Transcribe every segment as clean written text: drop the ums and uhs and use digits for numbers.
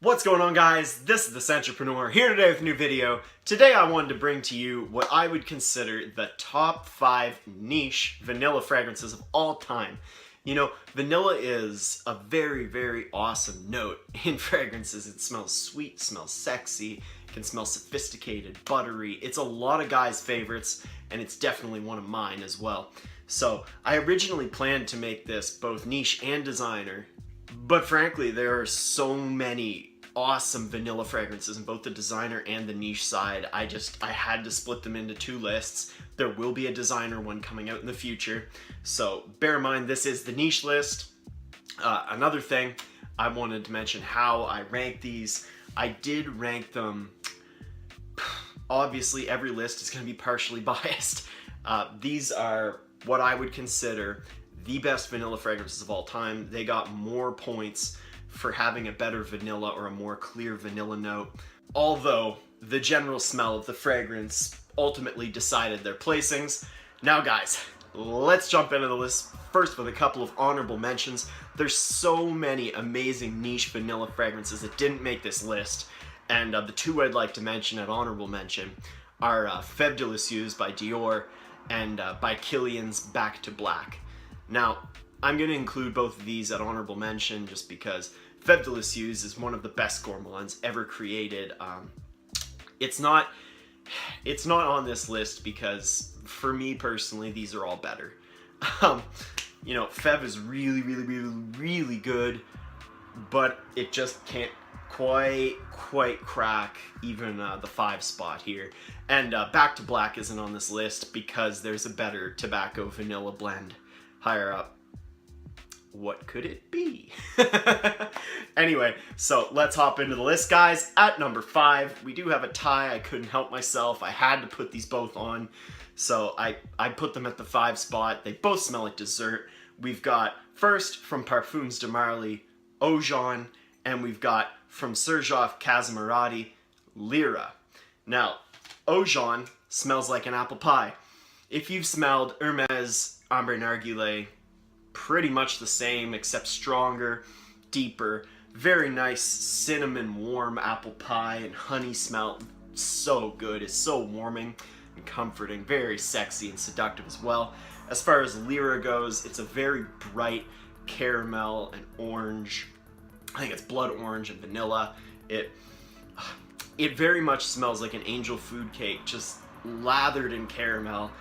What's going on, guys? This is the Sentrepreneur here today with a new video. Today I wanted to bring to you what I would consider the top 5 niche vanilla fragrances of all time. You know, vanilla is a very, very awesome note in fragrances. It smells sweet, smells sexy, can smell sophisticated, buttery. It's a lot of guys' favorites, and it's definitely one of mine as well. So I originally planned to make this both niche and designer, but frankly, there are so many awesome vanilla fragrances in both the designer and the niche side. I had to split them into 2 lists. There will be a designer one coming out in the future. So bear in mind, this is the niche list. Another thing, I wanted to mention how I rank these. I did rank them. Obviously, every list is going to be partially biased. These are what I would consider the best vanilla fragrances of all time. They got more points for having a better vanilla or a more clear vanilla note, although the general smell of the fragrance ultimately decided their placings. Now guys, let's jump into the list first with a couple of honorable mentions. There's so many amazing niche vanilla fragrances that didn't make this list, and the 2 I'd like to mention at honorable mention are Feve Deliceuse by Dior and by Kilian's Back to Black. Now, I'm going to include both of these at honorable mention just because Feve Deliceuse is one of the best gourmands ever created. It's not on this list because, for me personally, these are all better. You know, Feve is really, really, really, really good, but it just can't quite crack even the 5 spot here. And Back to Black isn't on this list because there's a better tobacco vanilla blend higher up. What could it be? Anyway, so let's hop into the list, guys. At number 5, we do have a tie. I couldn't help myself. I had to put these both on. So I put them at the 5 spot. They both smell like dessert. We've got first from Parfums de Marly, Oajan, and we've got from Xerjoff Casamarati, Lira. Now, Oajan smells like an apple pie. If you've smelled Hermes Amber Narguilé, pretty much the same except stronger, deeper, very nice cinnamon warm apple pie and honey smell. So good. It's so warming and comforting, very sexy and seductive as well. As far as Lira goes, it's a very bright caramel and orange. I think it's blood orange and vanilla. It very much smells like an angel food cake, just lathered in caramel.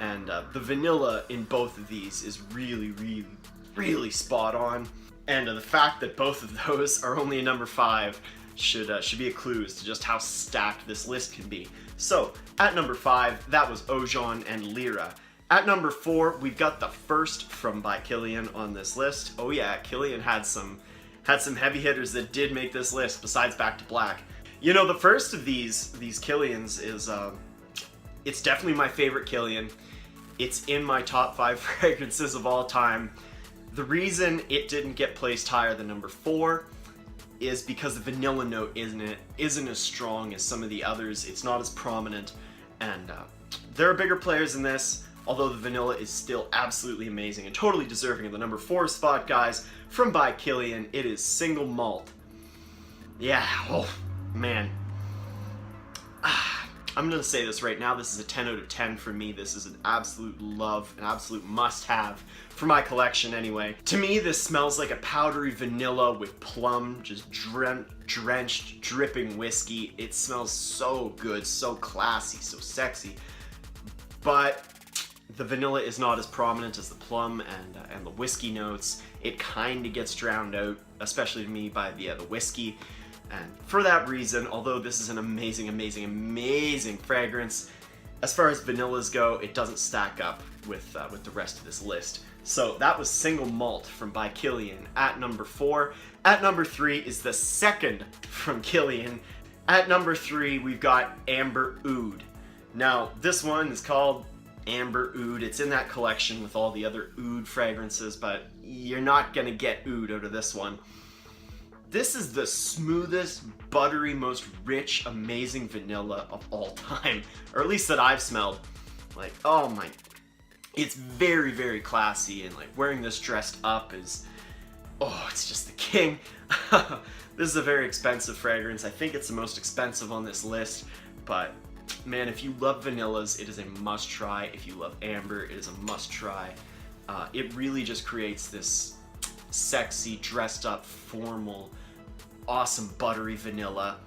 And the vanilla in both of these is really, really, really spot on. And the fact that both of those are only a number 5 should be a clue as to just how stacked this list can be. So, at number 5, that was Oajan and Lira. At number 4, we've got the first from by Kilian on this list. Oh yeah, Kilian had some heavy hitters that did make this list besides Back to Black. You know, the first of these Kilians is it's definitely my favorite Kilian. It's in my top 5 fragrances of all time. The reason it didn't get placed higher than number 4 is because the vanilla note isn't as strong as some of the others. It's not as prominent, and there are bigger players in this, although the vanilla is still absolutely amazing and totally deserving of the number 4 spot, guys. From by Kilian, it is Single Malt. Yeah, oh man. I'm going to say this right now, this is a 10 out of 10 for me. This is an absolute love, an absolute must-have for my collection anyway. To me, this smells like a powdery vanilla with plum, just drenched, dripping whiskey. It smells so good, so classy, so sexy. But the vanilla is not as prominent as the plum and the whiskey notes. It kind of gets drowned out, especially to me, by the whiskey. And for that reason, although this is an amazing, amazing, amazing fragrance, as far as vanillas go, it doesn't stack up with the rest of this list. So that was Single Malt from by Kilian at number 4. At number 3 is the second from Kilian. At number 3, we've got Amber Oud. Now, this one is called Amber Oud. It's in that collection with all the other oud fragrances, but you're not gonna get oud out of this one. This is the smoothest, buttery, most rich, amazing vanilla of all time, or at least that I've smelled. Like, oh my, it's very, very classy, and like wearing this dressed up is Oh, it's just the king. This is a very expensive fragrance. I think it's the most expensive on this list, but man, if you love vanillas, it is a must try. If you love amber, it is a must try. It really just creates this sexy, dressed up, formal, awesome buttery vanilla.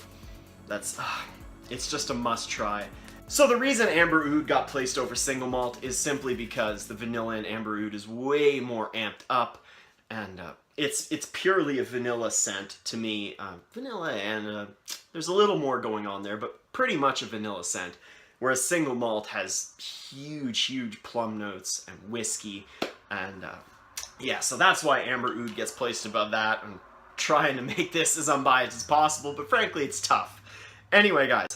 It's just a must try. So the reason Amber Oud got placed over single malt is simply because the vanilla in Amber Oud is way more amped up, and it's purely a vanilla scent to me. Vanilla and there's a little more going on there, but pretty much a vanilla scent. Whereas single malt has huge plum notes and whiskey, and yeah, so that's why Amber Oud gets placed above that. I'm trying to make this as unbiased as possible, but frankly, it's tough. Anyway, guys,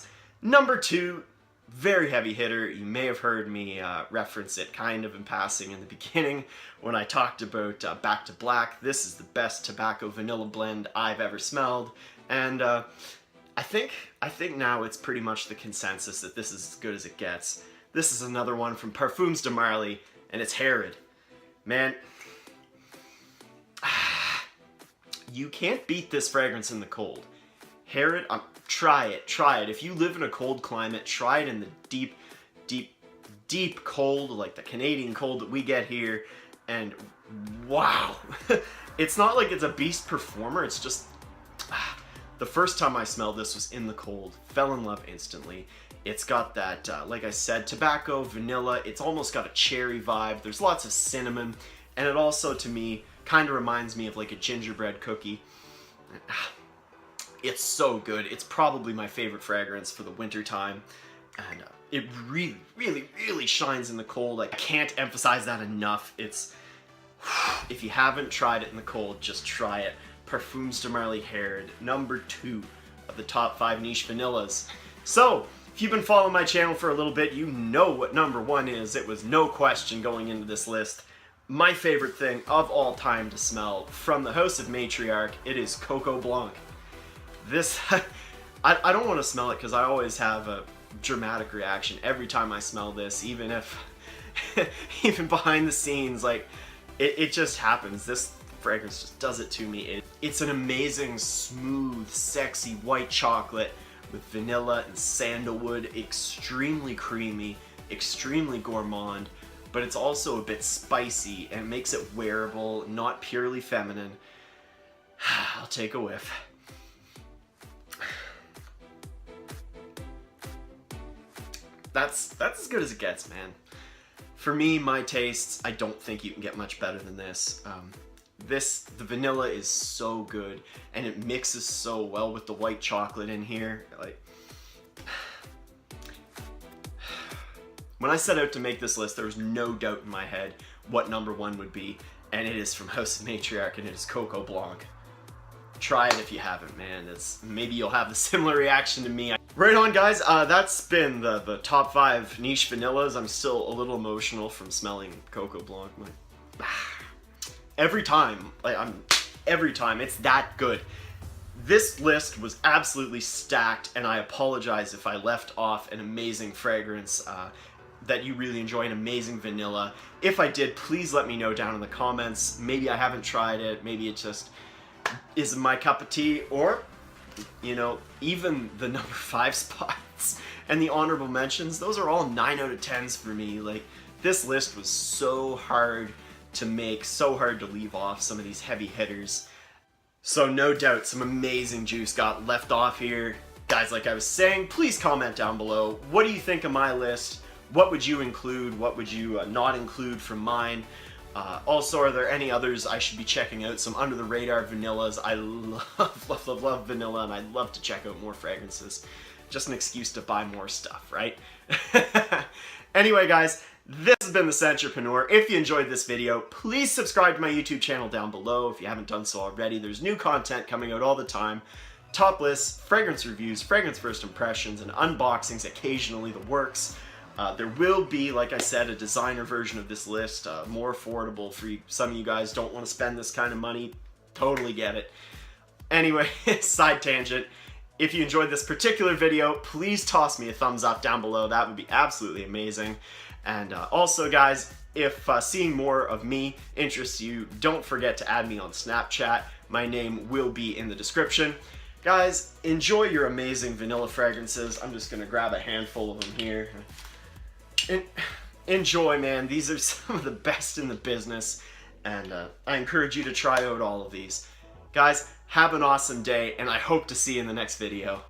number 2, very heavy hitter. You may have heard me reference it kind of in passing in the beginning when I talked about Back to Black. This is the best tobacco vanilla blend I've ever smelled, and I think now it's pretty much the consensus that this is as good as it gets. This is another one from Parfums de Marly, and it's Herod. Man, you can't beat this fragrance in the cold. Herod, try it. If you live in a cold climate, try it in the deep cold, like the Canadian cold that we get here, and wow. It's not like it's a beast performer, it's just, the first time I smelled this was in the cold, fell in love instantly. It's got that, like I said, tobacco, vanilla, it's almost got a cherry vibe, there's lots of cinnamon, and it also, to me, kind of reminds me of like a gingerbread cookie. It's so good. It's probably my favorite fragrance for the winter time, and it really shines in the cold. I can't emphasize that enough. It's, if you haven't tried it in the cold, just try it. Parfums de Marly Herod, number 2 of the top 5 niche vanillas. So, if you've been following my channel for a little bit, you know what number 1 is. It was no question going into this list. My favorite thing of all time to smell from the house of Matriarch, it is Coco Blanc. This, I don't want to smell it because I always have a dramatic reaction every time I smell this, even if, even behind the scenes, like, it just happens. This fragrance just does it to me. It's an amazing, smooth, sexy white chocolate with vanilla and sandalwood, extremely creamy, extremely gourmand, but it's also a bit spicy and makes it wearable, not purely feminine. I'll take a whiff. That's as good as it gets, man. For me, my tastes, I don't think you can get much better than this. The vanilla is so good, and it mixes so well with the white chocolate in here. Like, when I set out to make this list, there was no doubt in my head what number 1 would be, and it is from House of Matriarch, and it is Coco Blanc. Try it if you haven't, man. Maybe you'll have the similar reaction to me. Right on, guys. That's been the top 5 niche vanillas. I'm still a little emotional from smelling Coco Blanc. Every time, it's that good. This list was absolutely stacked, and I apologize if I left off an amazing fragrance that you really enjoy, an amazing vanilla. If I did, please let me know down in the comments. Maybe I haven't tried it. Maybe it just isn't my cup of tea, or, you know, even the number 5 spots and the honorable mentions, those are all 9 out of 10s for me. Like, this list was so hard to make, so hard to leave off some of these heavy hitters. So no doubt some amazing juice got left off here. Guys, like I was saying, please comment down below. What do you think of my list? What would you include? What would you not include from mine? Also, are there any others I should be checking out? Some under the radar vanillas. I love vanilla, and I'd love to check out more fragrances. Just an excuse to buy more stuff, right? Anyway, guys, this has been the Jscentrepreneur. If you enjoyed this video, please subscribe to my YouTube channel down below if you haven't done so already. There's new content coming out all the time. Top lists, fragrance reviews, fragrance first impressions, and unboxings, occasionally the works. There will be, like I said, a designer version of this list, more affordable for you. Some of you guys don't want to spend this kind of money. Totally get it. Anyway, side tangent. If you enjoyed this particular video, please toss me a thumbs up down below. That would be absolutely amazing. And also, guys, If seeing more of me interests you, don't forget to add me on Snapchat. My name will be in the description. Guys, enjoy your amazing vanilla fragrances. I'm just gonna grab a handful of them here. Enjoy, man. These are some of the best in the business, and I encourage you to try out all of these. Guys, have an awesome day, and I hope to see you in the next video.